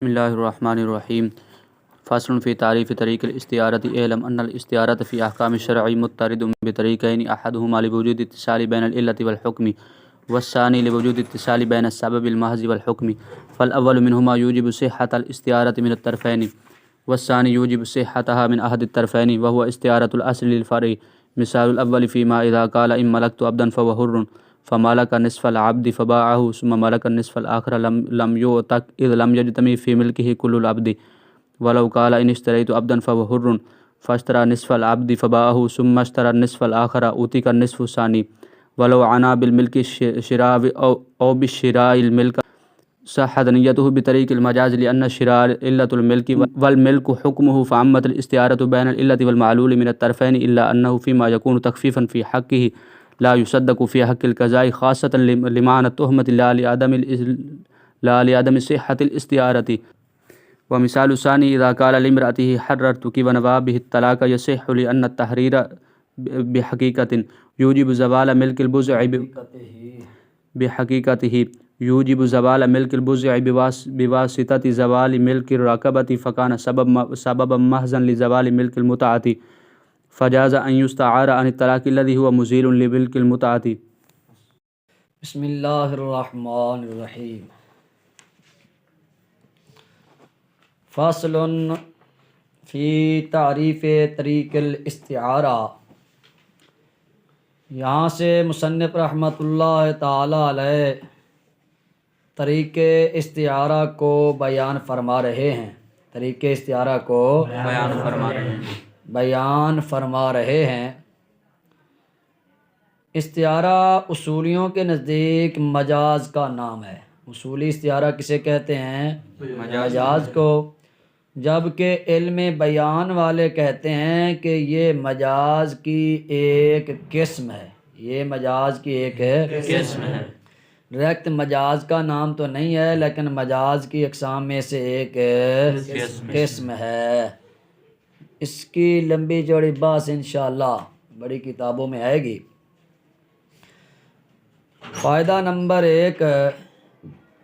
بسم الله الرحمن الرحيم. فصل في تعريف طريق الاستعارة. اعلم أن الاستعارة في أحكام الشرع مضطرد بطريقين، أحدهما لوجود اتصال بين العلة والحكم، والثاني لوجود اتصال بين السبب المحض والحكم. فالأول منهما يوجب صحة الاستعارة من الطرفين، والثاني يوجب صحتها من أحد الطرفين، وهو استعارة الأصل للفرع. مثال الأول فيما إذا قال إن ملكت عبدا فهو حر، فملك نصف العبد فباعه، ثم ملك النصف الآخر لم يعتق إذ لم يجتمع في ملكه كل العبد. ولو قال إن اشتريت عبدا فهو حر، فاشترى نصف العبد فباعه، ثم اشترى النصف الآخر، أعتق النصف الثاني. ولو عنا بالملك الشراء أو بالشراء الملك، صحت نيته بطريق المجاز، لأن الشراء علة الملك والملك حكمه، فعمت الاستعارة بين العلة والمعلول من الطرفين، إلا أنه فيما يكون تخفيفا في حقه لا يصدق في حق القضاء، خاصة لمعنى التهمة لا لعدم صحة الاستعارة. ومثال الثاني إذا قال لامرأته حررتك ونوى به الطلاق، يصح لأن التحرير بحقيقة يوجب زوال ملك البزع يوجب زوال ملك البزع بواسطة زوال ملك الرقبة، فكان سببا محضا لزوال ملك المتعة، فجاز أن يستعار عن الطلاق الذي هو مزيل لملك المتعة. بسم اللہ الرحمن الرحیم. فصل فی تعریف طریق الاستعارہ. یہاں سے مصنف رحمۃ اللہ تعالی علیہ طریق استعارہ کو بیان فرما رہے ہیں. طریق استعارہ کو بیان فرما رہے ہیں. استعارہ اصولیوں کے نزدیک مجاز کا نام ہے. اصولی استعارہ کسے کہتے ہیں؟ مجاز کو. جبکہ علم بیان والے کہتے ہیں کہ یہ مجاز کی ایک قسم ہے. یہ مجاز کی ایک قسم ہے. ڈائریکٹ مجاز کا نام تو نہیں ہے، لیکن مجاز کی اقسام میں سے ایک قسم ہے. اس کی لمبی چوڑی بحث انشاءاللہ بڑی کتابوں میں آئے گی. فائدہ نمبر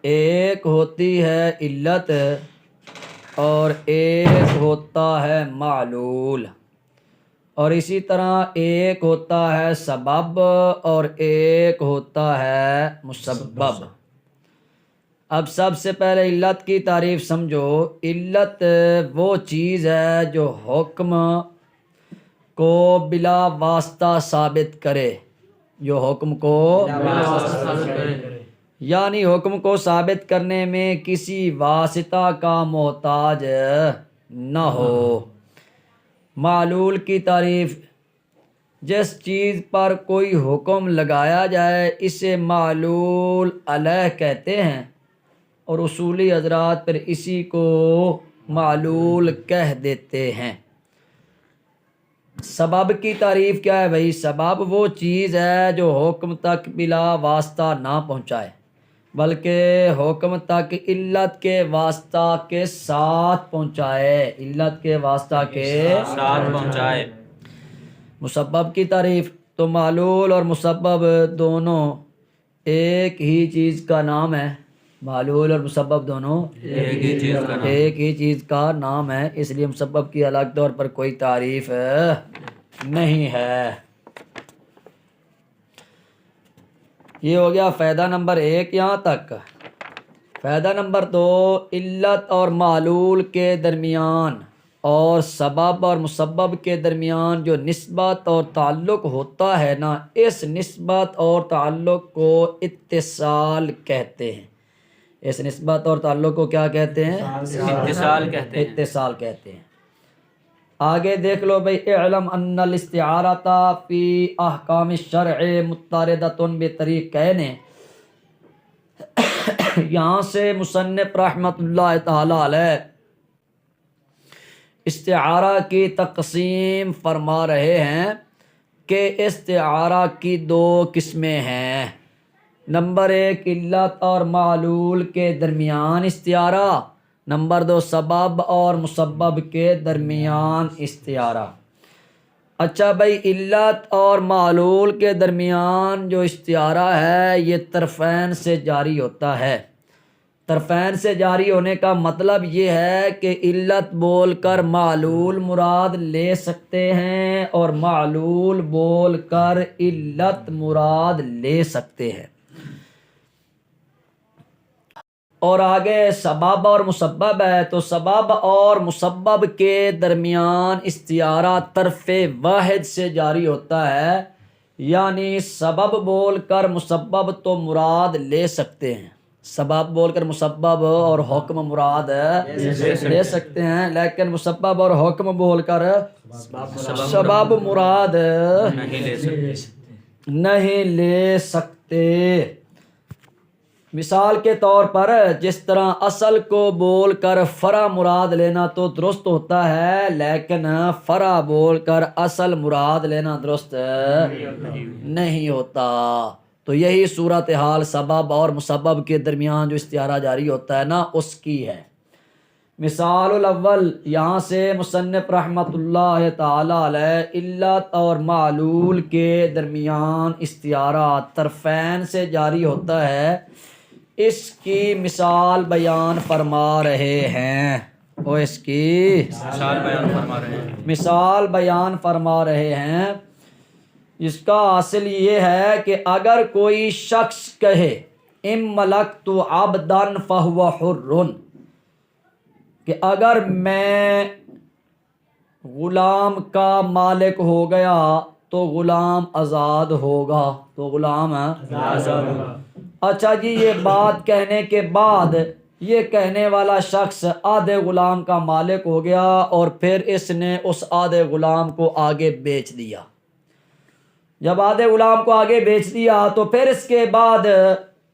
ایک ہوتی ہے علت اور ایک ہوتا ہے معلول، اور اسی طرح ایک ہوتا ہے سبب اور ایک ہوتا ہے مسبب. اب سب سے پہلے علت کی تعریف سمجھو. علت وہ چیز ہے جو حکم کو بلا واسطہ ثابت کرے. جو حکم کو یعنی حکم کو ثابت کرنے میں کسی واسطہ کا محتاج نہ ہو. معلول کی تعریف: جس چیز پر کوئی حکم لگایا جائے اسے معلول علیہ کہتے ہیں، اور اصولی حضرات پھر اسی کو معلول کہہ دیتے ہیں. سبب کی تعریف کیا ہے بھائی؟ سبب وہ چیز ہے جو حکم تک بلا واسطہ نہ پہنچائے، بلکہ حکم تک علت کے واسطہ کے ساتھ پہنچائے. علت کے واسطہ کے ساتھ پہنچائے. مسبب کی تعریف: تو معلول اور مسبب دونوں ایک ہی چیز کا نام ہے. معلول اور مسبب دونوں ایک ہی چیز کا نام ہے، اس لیے مسبب کی الگ طور پر کوئی تعریف نہیں ہے. یہ ہو گیا فائدہ نمبر 1 یہاں تک. فائدہ نمبر 2: علت اور معلول کے درمیان اور سبب اور مسبب کے درمیان جو نسبت اور تعلق ہوتا ہے نا، اس نسبت اور تعلق کو اتصال کہتے ہیں. اس نسبت اور تعلق کو کیا کہتے ہیں؟ اتصال کہتے ہیں. آگے دیکھ لو بھئی. اعلم ان الاستعارۃ فی احکام الشرع مضطردۃ بطریقین. یہاں سے مصنف رحمۃ اللہ تعالی علیہ استعارہ کی تقسیم فرما رہے ہیں کہ استعارہ کی 2 قسمیں ہیں. نمبر 1 علت اور معلول کے درمیان استعارہ. نمبر 2 سبب اور مسبب کے درمیان استعارہ. اچھا بھائی، علت اور معلول کے درمیان جو استعارہ ہے یہ طرفین سے جاری ہوتا ہے. طرفین سے جاری ہونے کا مطلب یہ ہے کہ علت بول کر معلول مراد لے سکتے ہیں اور معلول بول کر علت مراد لے سکتے ہیں۔ اور آگے سبب اور مسبب ہے، تو سبب اور مسبب کے درمیان استعارہ طرف واحد سے جاری ہوتا ہے، یعنی سبب بول کر مسبب تو مراد لے سکتے ہیں، سبب بول کر مسبب اور حکم مراد لے سکتے ہیں، لیکن مسبب اور حکم بول کر سبب مراد نہیں لے سکتے۔ مثال کے طور پر جس طرح اصل کو بول کر فرع مراد لینا تو درست ہوتا ہے، لیکن فرع بول کر اصل مراد لینا درست نہیں ہوتا۔ تو یہی صورتحال سبب اور مسبب کے درمیان جو استعارہ جاری ہوتا ہے نا اس کی ہے۔ مثال الاول، یہاں سے مصنف رحمۃ اللہ تعالی علیہ علت اور معلول کے درمیان استعارہ طرفین سے جاری ہوتا ہے، اس کی مثال بیان فرما رہے ہیں، وہ اس کی مثال بیان فرما رہے ہیں۔ اس کا حاصل یہ ہے کہ اگر کوئی شخص کہے ام ملکت عبدا فہو حر، کہ اگر میں غلام کا مالک ہو گیا تو غلام آزاد ہوگا، تو غلام آزاد ہوگا۔ اچھا جی، یہ بات کہنے کے بعد یہ کہنے والا شخص آدھے غلام کا مالک ہو گیا اور پھر اس نے اس آدھے غلام کو آگے بیچ دیا۔ جب آدھے غلام کو آگے بیچ دیا تو پھر اس کے بعد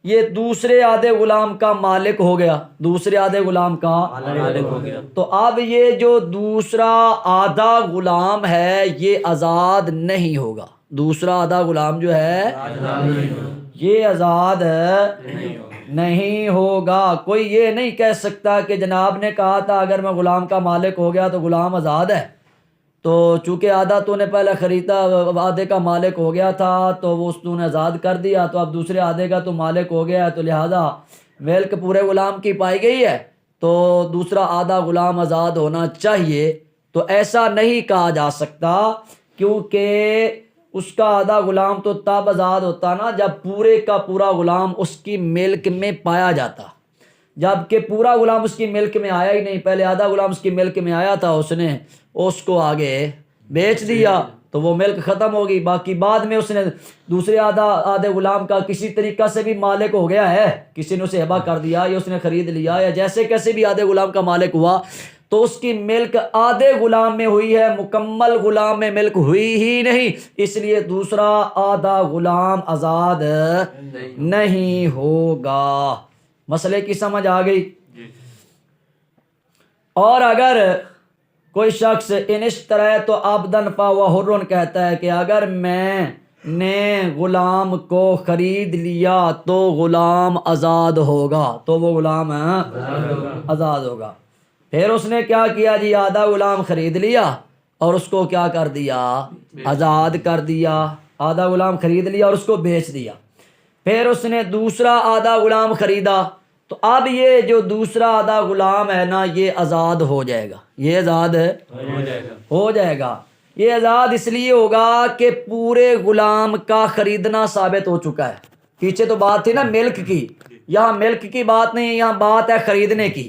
یہ دوسرے آدھے غلام کا مالک ہو گیا، دوسرے آدھے غلام کا مالک ہو گیا، تو اب یہ جو دوسرا آدھا غلام ہے یہ آزاد نہیں ہوگا، دوسرا آدھا غلام جو ہے یہ آزاد نہیں ہوگا۔ کوئی یہ نہیں کہہ سکتا کہ جناب نے کہا تھا اگر میں غلام کا مالک ہو گیا تو غلام آزاد ہے، تو چونکہ آدھا تو نے پہلے خریدا، آدھے کا مالک ہو گیا تھا تو وہ تو نے آزاد کر دیا، تو اب دوسرے آدھے کا تو مالک ہو گیا ہے، تو لہذا ملک پورے غلام کی پائی گئی ہے، تو دوسرا آدھا غلام آزاد ہونا چاہیے۔ تو ایسا نہیں کہا جا سکتا، کیونکہ اس کا آدھا غلام تو تب آزاد ہوتا نا جب پورے کا پورا غلام اس کی ملک میں پایا جاتا، جبکہ پورا غلام اس کی ملک میں آیا ہی نہیں، پہلے آدھا غلام اس کی ملک میں آیا تھا، اس نے اس کو آگے بیچ دیا تو وہ ملک ختم ہوگی، باقی بعد میں اس نے دوسرے آدھے غلام کا کسی طریقہ سے بھی مالک ہو گیا ہے، کسی نے اسے ہبہ کر دیا یا اس نے خرید لیا یا جیسے کیسے بھی آدھے غلام کا مالک ہوا، تو اس کی ملک آدھے غلام میں ہوئی ہے، مکمل غلام میں ملک ہوئی ہی نہیں، اس لیے دوسرا آدھا غلام آزاد نہیں ہوگا۔ مسئلے کی سمجھ آ گئی؟ اور اگر کوئی شخص ان اشتریت عبدا فہو حر کہتا ہے کہ اگر میں نے غلام کو خرید لیا تو غلام آزاد ہوگا، تو وہ غلام آزاد ہوگا۔ پھر اس نے کیا کیا جی، آدھا غلام خرید لیا اور اس کو کیا کر دیا، آزاد کر دیا، آدھا غلام خرید لیا اور اس کو بیچ دیا۔ پھر اس نے دوسرا آدھا غلام خریدا، تو اب یہ جو دوسرا آدھا غلام ہے نا یہ آزاد ہو جائے گا، یہ آزاد ہو جائے گا۔ یہ آزاد اس لیے ہوگا کہ پورے غلام کا خریدنا ثابت ہو چکا ہے۔ پیچھے تو بات تھی نا ملک کی، یہاں ملک کی بات نہیں، یہاں بات ہے خریدنے کی،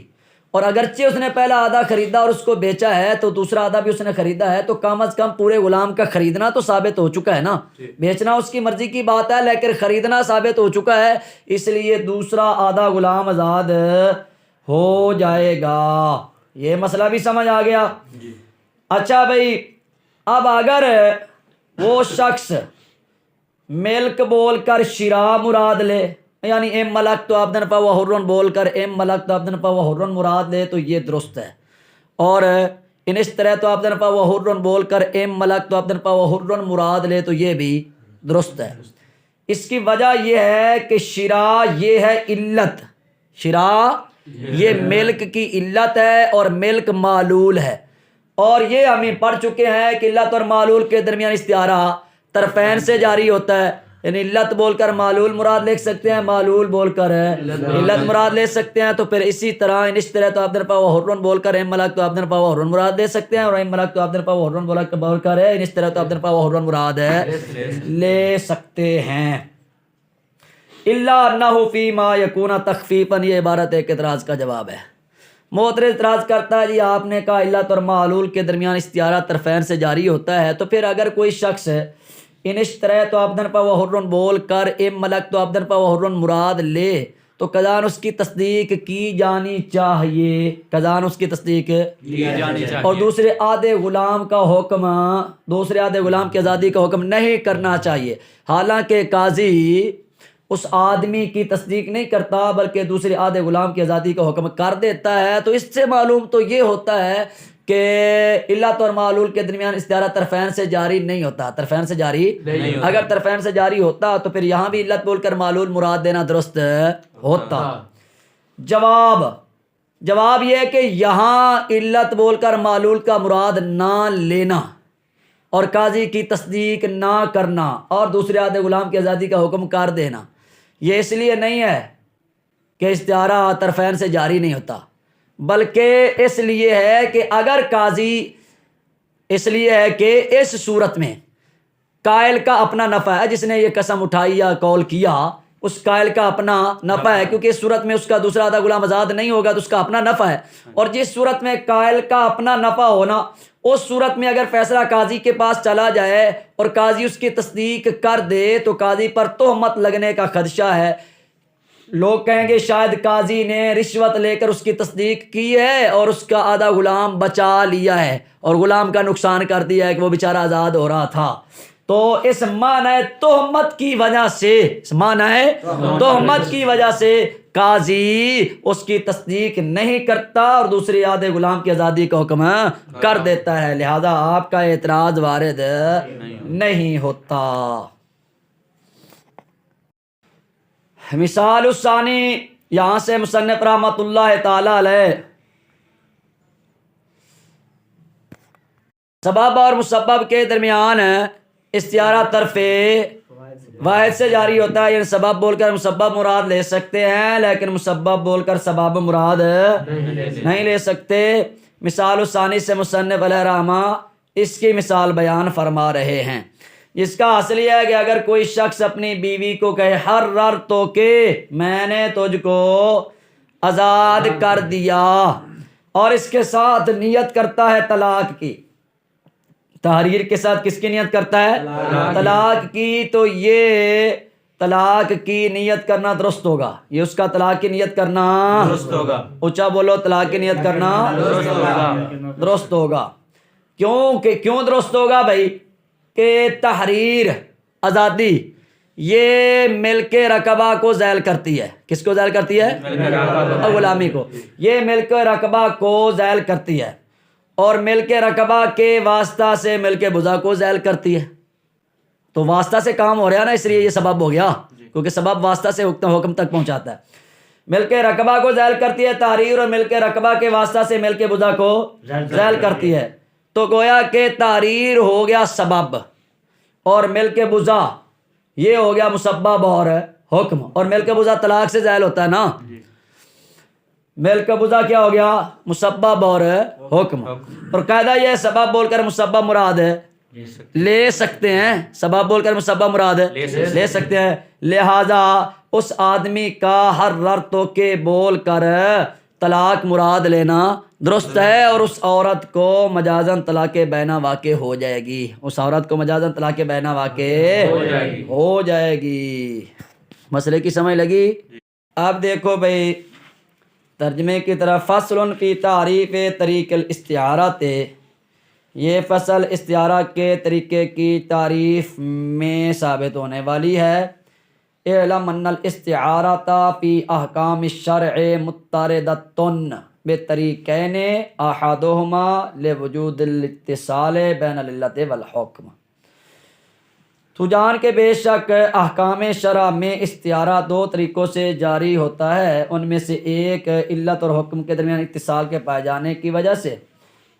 اور اگرچہ اس نے پہلا آدھا خریدا اور اس کو بیچا ہے تو دوسرا آدھا بھی اس نے خریدا ہے، تو کم از کم پورے غلام کا خریدنا تو ثابت ہو چکا ہے نا، بیچنا اس کی مرضی کی بات ہے لیکن خریدنا ثابت ہو چکا ہے، اس لیے دوسرا آدھا غلام آزاد ہو جائے گا۔ یہ مسئلہ بھی سمجھ آ گیا؟ اچھا بھائی، اب اگر وہ شخص ملک بول کر شراء مراد لے، یعنی ام ملکت عبدا فہو حر بول کر ام ملکت عبدا فہو حر مراد لے تو یہ درست ہے، اور ان اشتریت عبدا فہو حر بول کر ام ملکت عبدا فہو حر مراد لے تو یہ بھی درست ہے۔ اس کی وجہ یہ ہے کہ شراء یہ ہے علت، شراء یہ ملک کی علت ہے اور ملک معلول ہے، اور یہ ہمیں پڑھ چکے ہیں کہ علت اور معلول کے درمیان استعارہ طرفین سے جاری ہوتا ہے، یعنی علت بول کر معلول مراد لے سکتے ہیں، معلول بول کر علت مراد لے سکتے ہیں. تو پھر اسی طرح ان اشترے تو عبدن پاو حرن بول کر ایم ملک تو عبدن پاو حرن مراد لے سکتے ہیں، اور ایم ملک تو عبدن پاو حرن بول کر ان اشترے تو عبدن پاو حرن مراد لے سکتے ہیں. الا انہ فیما یکون تخفیفا، یہ عبارت ایک اعتراض کا جواب ہے. معترض اعتراض کرتا ہے جی آپ نے کہا علت اور معلول کے درمیان استعارہ طرفین سے جاری ہوتا ہے، تو پھر اگر کوئی شخص ان اشترے تو عبدن پاو حرن بول کر ام ملک تو عبدن پاو حرن مراد لے تو قضان اس کی تصدیق کی جانی چاہیے، قضان اس کی تصدیق کی جانی چاہیے، اور دوسرے آدھے غلام کا حکم، دوسرے آدھے غلام کی آزادی کا حکم نہیں کرنا چاہیے. حالانکہ قاضی اس آدمی کی تصدیق نہیں کرتا بلکہ دوسرے آدھے غلام کی آزادی کا حکم کر دیتا ہے. تو اس سے معلوم تو یہ ہوتا ہے کہ علت اور معلول کے درمیان استعارہ طرفین سے جاری نہیں ہوتا، طرفین سے جاری نہیں ہوتا. اگر طرفین سے جاری ہوتا تو پھر یہاں بھی علت بول کر معلول مراد دینا درست ہوتا. جواب یہ ہے کہ یہاں علت بول کر معلول کا مراد نہ لینا اور قاضی کی تصدیق نہ کرنا اور دوسرے آدھے غلام کی آزادی کا حکم کر دینا، یہ اس لیے نہیں ہے کہ استعارہ طرفین سے جاری نہیں ہوتا، بلکہ اس لیے ہے کہ اگر قاضی، اس لیے ہے کہ اس صورت میں قائل کا اپنا نفع ہے، جس نے یہ قسم اٹھائی یا قول کیا اس قائل کا اپنا نفع ہے، کیونکہ اس صورت میں اس کا دوسرا آدھا غلام آزاد نہیں ہوگا تو اس کا اپنا نفع ہے. اور جس صورت میں قائل کا اپنا نفع ہونا، اس صورت میں اگر فیصلہ قاضی کے پاس چلا جائے اور قاضی اس کی تصدیق کر دے تو قاضی پر تہمت لگنے کا خدشہ ہے. لوگ کہیں گے شاید قاضی نے رشوت لے کر اس کی تصدیق کی ہے اور اس کا آدھا غلام بچا لیا ہے اور غلام کا نقصان کر دیا ہے کہ وہ بیچارہ آزاد ہو رہا تھا. تو اس معنی تہمت کی وجہ سے، اس معنی تہمت کی وجہ سے قاضی اس کی تصدیق نہیں کرتا اور دوسرے آدھے غلام کی آزادی کا حکم کر دیتا ہے. لہذا آپ کا اعتراض وارد نہیں ہوتا. مثال الثانی، یہاں سے مصنف رحمۃ اللہ تعالی علیہ سبب اور مسبب کے درمیان استعارہ طرف واحد سے جاری ہوتا ہے. یعنی سبب بول کر مسبب مراد لے سکتے ہیں لیکن مسبب بول کر سبب مراد نہیں لے سکتے. مثال الثانی سے مصنف علیہ رحمہ اس کی مثال بیان فرما رہے ہیں، جس کا حاصل یہ ہے کہ اگر کوئی شخص اپنی بیوی کو کہے حررتو کہ میں نے تجھ کو آزاد کر دیا، اور اس کے ساتھ نیت کرتا ہے طلاق کی، تحریر کے ساتھ کس کی نیت کرتا ہے؟ طلاق کی. تو یہ طلاق کی نیت کرنا درست ہوگا، یہ اس کا طلاق کی نیت کرنا درست ہوگا. اونچا بولو، طلاق کی نیت کرنا درست ہوگا. کیوں درست ہوگا بھائی؟ کہ تحریر، آزادی، یہ ملک رقبہ کو ذیل کرتی ہے. کس کو ذیل کرتی ہے؟ غلامی کو. یہ ملک رقبہ کو ذیل کرتی ہے اور ملک رقبہ کے واسطہ سے ملک بضع کو ذیل کرتی ہے. تو واسطہ سے کام ہو رہا ہے نا، اس لیے یہ سبب ہو گیا، کیونکہ سبب واسطہ سے حکم تک پہنچاتا ہے. ملک رقبہ کو ذیل کرتی ہے تحریر، اور ملک رقبہ کے واسطہ سے ملک بضع کو ذیل کرتی ہے. تو گویا کہ تحریر ہو گیا سبب اور ملک بضع یہ ہو گیا مسبب اور حکم. اور ملک بضع طلاق سے ذیل ہوتا ہے نا، ملک بضع کیا ہو گیا؟ مسبب اور حکم. اور قاعدہ یہ ہے سبب بول کر مسبب مراد لے سکتے ہیں، سبب بول کر مسبب مراد لے سکتے ہیں. لہذا اس آدمی کا حررتو کے بول کر طلاق مراد لینا درست ہے، اور اس عورت کو مجازاً طلاق بینہ واقع ہو جائے گی، اس عورت کو مجازاً طلاق بینہ واقع ہو جائے گی. مسئلے کی سمجھ لگی؟ اب دیکھو بھئی ترجمے کی طرف، فصل فی تعریف طریق الاستعارۃ، یہ فصل استعارہ کے طریقے کی تعریف میں ثابت ہونے والی ہے. اعلم ان الاستعارۃ فی احکام الشرع مضطردۃ بطریقین احدہما لوجود الاتصال بین العلت والحکم. تو جان کے بے شک احکام شرع میں استعارہ دو طریقوں سے جاری ہوتا ہے، ان میں سے ایک علت اور حکم کے درمیان اتصال کے پائے جانے کی وجہ سے،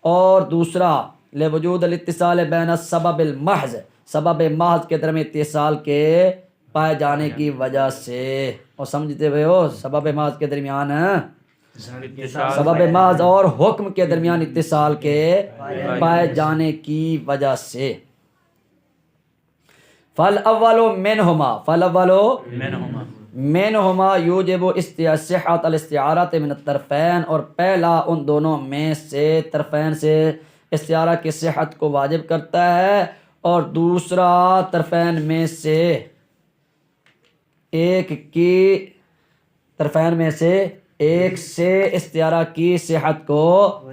اور دوسرا لوجود الاتصال بین السبب المحض، سبب محض کے درمیان اتصال کے پائے جانے کی وجہ سے. اور سمجھتے ہوئے ہو سبب محض کے درمیان سبب محض اور حکم کے درمیان اتصال کے پائے جانے کی وجہ سے. فالاول منہما یوجب صحت الاستعارۃ من الطرفین، اور پہلا ان دونوں میں سے طرفین سے استعارہ کی صحت کو واجب کرتا ہے، اور دوسرا طرفین میں سے ایک سے استعارہ کی صحت کو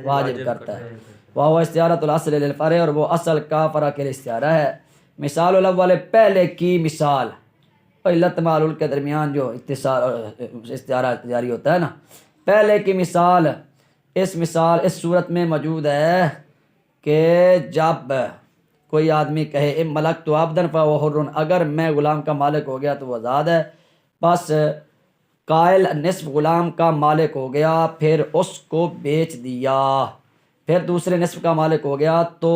واجب کرتا ہے. وہ استعارۃ الاصل للفرع، اور وہ اصل کا فرع کے لیے استعارہ ہے. مثال الاول، پہلے کی مثال، علت معلول کے درمیان جو استعارہ جاری ہوتا ہے نا، پہلے کی مثال اس صورت میں موجود ہے کہ جب کوئی آدمی کہے ملکت عبدا فهو حر، اگر میں غلام کا مالک ہو گیا تو وہ آزاد ہے. بس قائل نصف غلام کا مالک ہو گیا، پھر اس کو بیچ دیا، پھر دوسرے نصف کا مالک ہو گیا، تو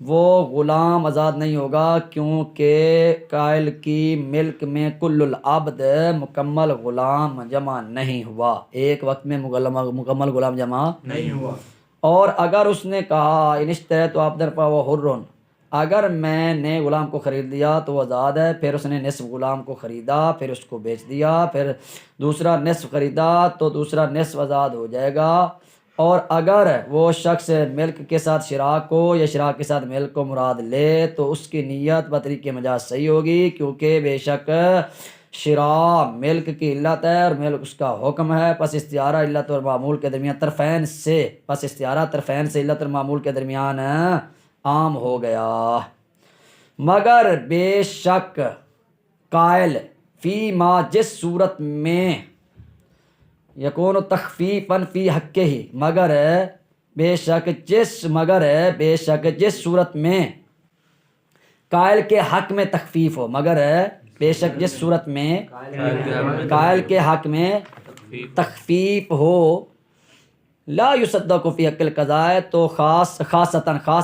وہ غلام آزاد نہیں ہوگا، کیونکہ قائل کی ملک میں کل العبد مکمل غلام جمع نہیں ہوا، ایک وقت میں مکمل غلام جمع نہیں ہوا. اور اگر اس نے کہا ان اشتریت عبدا فهو حر، اگر میں نے غلام کو خرید لیا تو وہ آزاد ہے، پھر اس نے نصف غلام کو خریدا، پھر اس کو بیچ دیا، پھر دوسرا نصف خریدا تو دوسرا نصف آزاد ہو جائے گا. اور اگر وہ شخص ملک کے ساتھ شراک کو یا شراک کے ساتھ ملک کو مراد لے تو اس کی نیت بطریق مجاز صحیح ہوگی، کیونکہ بے شک شراء ملک کی علت ہے اور ملک اس کا حکم ہے. پس استعارہ علت اور معمول کے درمیان طرفین سے علت اور معمول کے درمیان عام ہو گیا. مگر بے شک قائل فی ما جس صورت میں یکون تخفیفاً فی حقہ ہی، مگر بے شک جس صورت میں قائل کے حق میں تخفیف ہو، بے شک جس صورت میں قائل کے حق میں تخفیف ہو، لا یصدق فی حق القضاء، تو خاص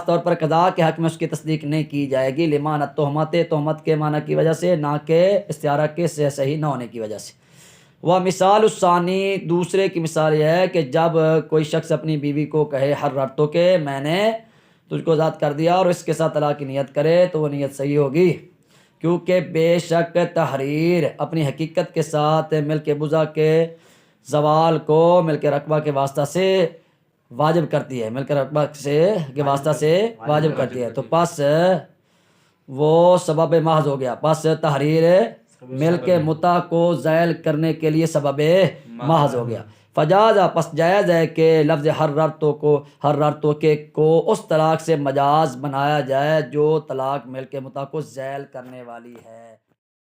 طور پر قضاء کے حق میں اس کی تصدیق نہیں کی جائے گی. لمعنی تہمت کے معنی کی وجہ سے، نہ کہ استعارہ کے صحیح نہ ہونے کی وجہ سے. وہ مثال الثانی، دوسرے کی مثال یہ ہے کہ جب کوئی شخص اپنی بیوی کو کہے حررتک کہ میں نے تجھ کو آزاد کر دیا، اور اس کے ساتھ طلاق کی نیت کرے تو وہ نیت صحیح ہوگی، کیونکہ بے شک تحریر اپنی حقیقت کے ساتھ ملک بضع کے زوال کو ملک رقبہ کے واسطہ سے واجب کرتی ہے، تو پس وہ سبب محض ہو گیا. پس تحریر ملک متع کو زائل کرنے کے لیے سبب محض ہو گیا. فجازہ، پس جائز ہے کہ لفظ حررتو کو اس طلاق سے مجاز بنایا جائے جو طلاق ملک متع کو زائل کرنے والی ہے.